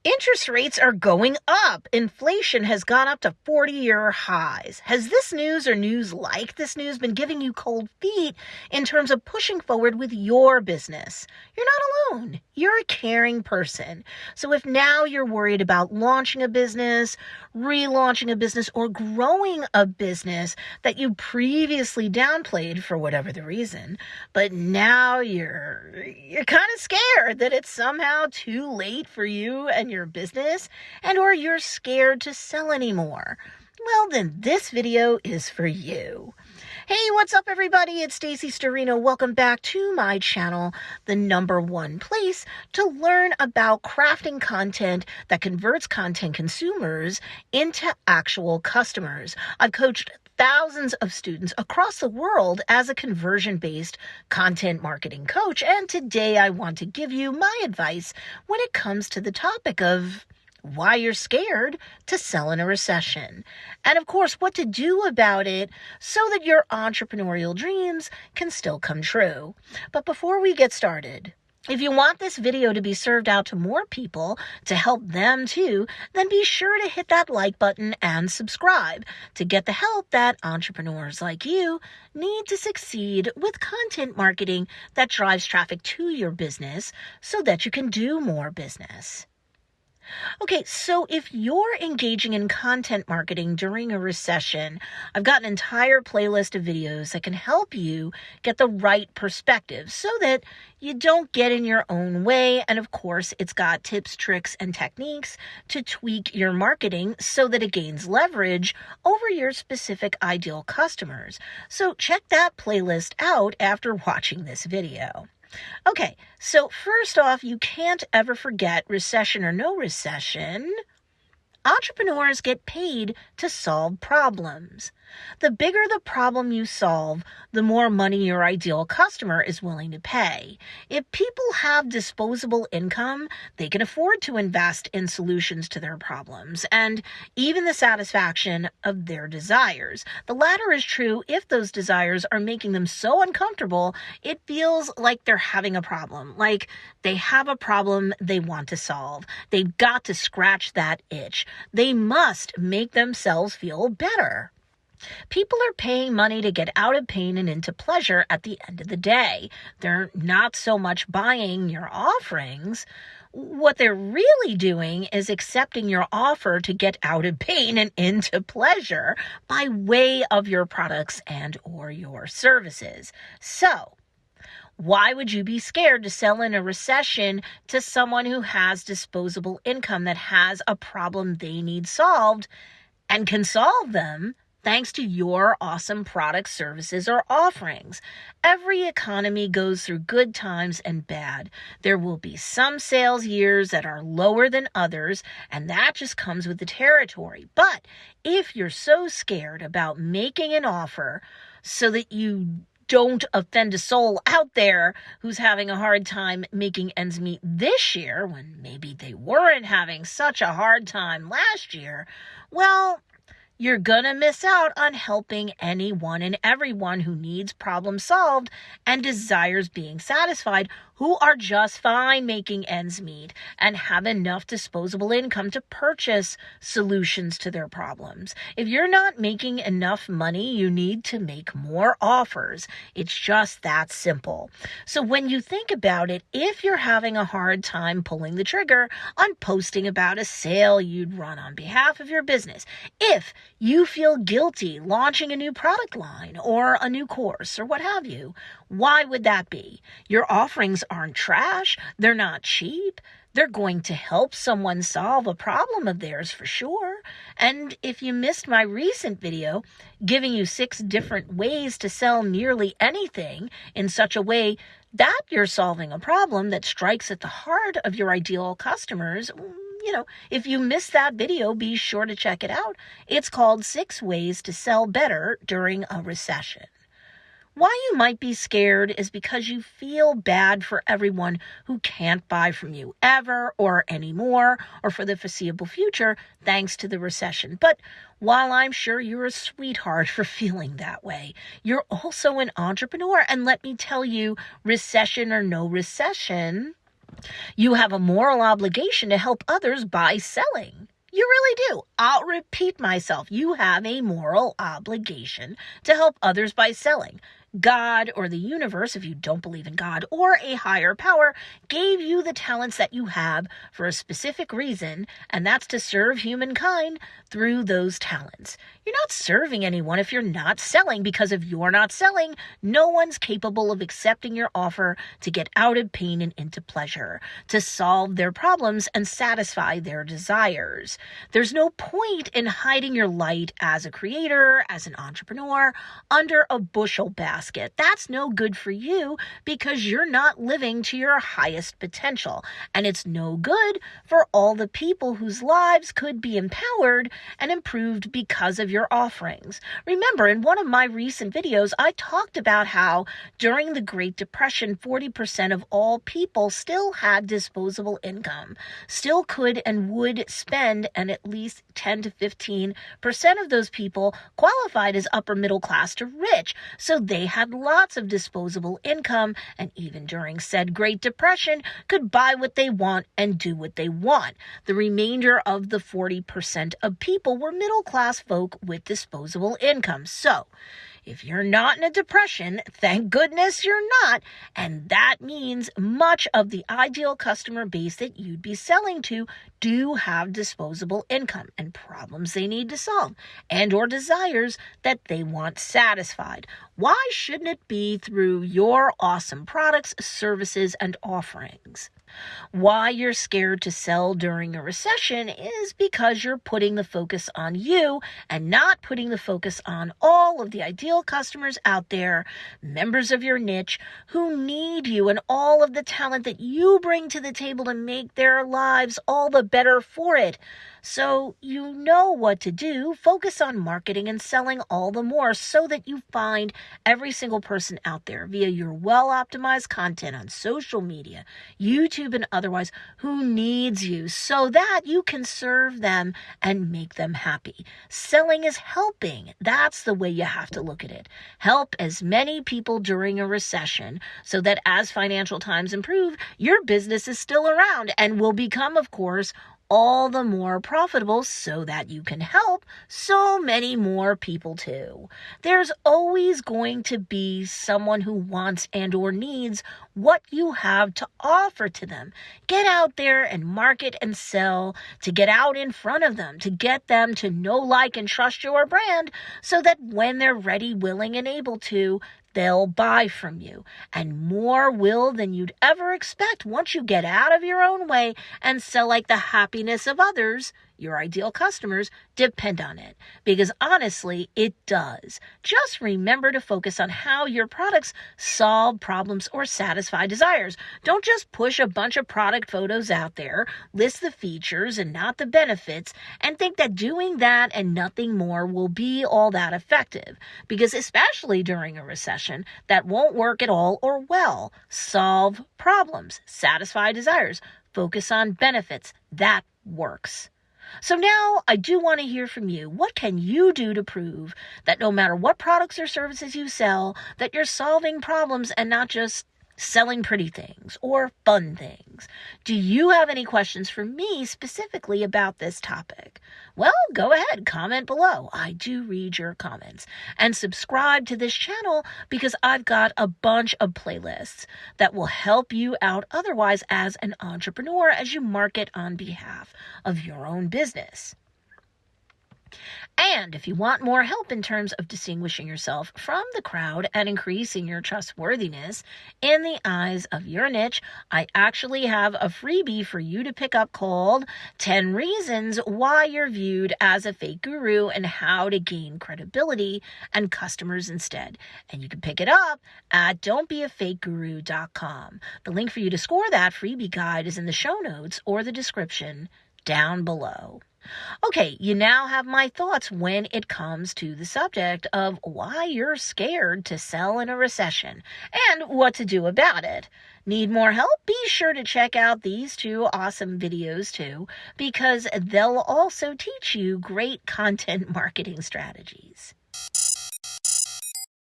Interest rates are going up. Inflation has gone up to 40-year highs. Has this news or news like this news been giving you cold feet in terms of pushing forward with your business? You're not alone. You're a caring person. So if now you're worried about launching a business, relaunching a business, or growing a business that you previously downplayed for whatever the reason, but now you're kind of scared that it's somehow too late for you and your business, and or you're scared to sell anymore, well, then this video is for you. Hey, what's up, everybody? It's Stacy Storino. Welcome back to my channel, the #1 place to learn about crafting content that converts content consumers into actual customers. I've coached thousands of students across the world as a conversion-based content marketing coach, and today I want to give you my advice when it comes to the topic of why you're scared to sell in a recession, and of course what to do about it so that your entrepreneurial dreams can still come true. But before we get started, if you want this video to be served out to more people to help them too, then be sure to hit that like button and subscribe to get the help that entrepreneurs like you need to succeed with content marketing that drives traffic to your business so that you can do more business. Okay, so if you're engaging in content marketing during a recession, I've got an entire playlist of videos that can help you get the right perspective so that you don't get in your own way. And of course, it's got tips, tricks, and techniques to tweak your marketing so that it gains leverage over your specific ideal customers. So check that playlist out after watching this video. Okay, so first off, you can't ever forget, recession or no recession, entrepreneurs get paid to solve problems. The bigger the problem you solve, the more money your ideal customer is willing to pay. If people have disposable income, they can afford to invest in solutions to their problems and even the satisfaction of their desires. The latter is true if those desires are making them so uncomfortable, it feels like they're having a problem, like they have a problem they want to solve. They've got to scratch that itch. They must make themselves feel better. People are paying money to get out of pain and into pleasure at the end of the day. They're not so much buying your offerings. What they're really doing is accepting your offer to get out of pain and into pleasure by way of your products and or your services. So, why would you be scared to sell in a recession to someone who has disposable income that has a problem they need solved and can solve them thanks to your awesome products, services, or offerings? Every economy goes through good times and bad. There will be some sales years that are lower than others, and that just comes with the territory. But if you're so scared about making an offer so that you don't offend a soul out there who's having a hard time making ends meet this year, when maybe they weren't having such a hard time last year, well, you're gonna miss out on helping anyone and everyone who needs problems solved and desires being satisfied, who are just fine making ends meet and have enough disposable income to purchase solutions to their problems. If you're not making enough money, you need to make more offers. It's just that simple. So when you think about it, if you're having a hard time pulling the trigger on posting about a sale you'd run on behalf of your business, if you feel guilty launching a new product line or a new course or what have you, why would that be? Your offerings aren't trash. They're not cheap. They're going to help someone solve a problem of theirs for sure. And if you missed my recent video giving you 6 different ways to sell nearly anything in such a way that you're solving a problem that strikes at the heart of your ideal customers, if you missed that video, be sure to check it out. It's called 6 Ways to Sell Better During a Recession. Why you might be scared is because you feel bad for everyone who can't buy from you ever or anymore or for the foreseeable future thanks to the recession. But while I'm sure you're a sweetheart for feeling that way, you're also an entrepreneur. And let me tell you, recession or no recession, You have a moral obligation to help others by selling. You really do. I'll repeat myself. You have a moral obligation to help others by selling. God or the universe, if you don't believe in God, or a higher power, gave you the talents that you have for a specific reason, and that's to serve humankind through those talents. You're not serving anyone if you're not selling, because if you're not selling, no one's capable of accepting your offer to get out of pain and into pleasure, to solve their problems and satisfy their desires. There's no point in hiding your light as a creator, as an entrepreneur, under a bushel basket. That's no good for you because you're not living to your highest potential. And it's no good for all the people whose lives could be empowered and improved because of your offerings. Remember, in one of my recent videos, I talked about how during the Great Depression, 40% of all people still had disposable income, still could and would spend, and at least 10 to 15% of those people qualified as upper middle class to rich. So they had lots of disposable income, and even during said Great Depression, could buy what they want and do what they want. The remainder of the 40% of people were middle-class folk with disposable income. So, if you're not in a depression, thank goodness you're not, and that means much of the ideal customer base that you'd be selling to do have disposable income and problems they need to solve and or desires that they want satisfied. Why shouldn't it be through your awesome products, services, and offerings? Why you're scared to sell during a recession is because you're putting the focus on you and not putting the focus on all of the ideal customers out there, members of your niche, who need you and all of the talent that you bring to the table to make their lives all the better for it. So you know what to do. Focus on marketing and selling all the more so that you find every single person out there via your well-optimized content on social media, YouTube and otherwise, who needs you so that you can serve them and make them happy. Selling is helping. That's the way you have to look at it. Help as many people during a recession so that as financial times improve, your business is still around and will become, of course, all the more profitable so that you can help so many more people too. There's always going to be someone who wants and or needs what you have to offer to them. Get out there and market and sell to get out in front of them, to get them to know, like, and trust your brand so that when they're ready, willing, and able to, they'll buy from you, and more will than you'd ever expect once you get out of your own way and sell like the happiness of others. Your ideal customers depend on it, because honestly, it does. Just remember to focus on how your products solve problems or satisfy desires. Don't just push a bunch of product photos out there, list the features and not the benefits, and think that doing that and nothing more will be all that effective, because especially during a recession, that won't work at all or well. Solve problems, satisfy desires, focus on benefits. That works. So now I do want to hear from you. What can you do to prove that no matter what products or services you sell, that you're solving problems and not just selling pretty things or fun things? Do you have any questions for me specifically about this topic? Well, go ahead, comment below. I do read your comments. And subscribe to this channel because I've got a bunch of playlists that will help you out otherwise as an entrepreneur as you market on behalf of your own business. And if you want more help in terms of distinguishing yourself from the crowd and increasing your trustworthiness in the eyes of your niche, I actually have a freebie for you to pick up called 10 Reasons Why You're Viewed as a Fake Guru and How to Gain Credibility and Customers Instead. And you can pick it up at don'tbeafakeguru.com. The link for you to score that freebie guide is in the show notes or the description down below. Okay, you now have my thoughts when it comes to the subject of why you're scared to sell in a recession and what to do about it. Need more help? Be sure to check out these 2 awesome videos too, because they'll also teach you great content marketing strategies.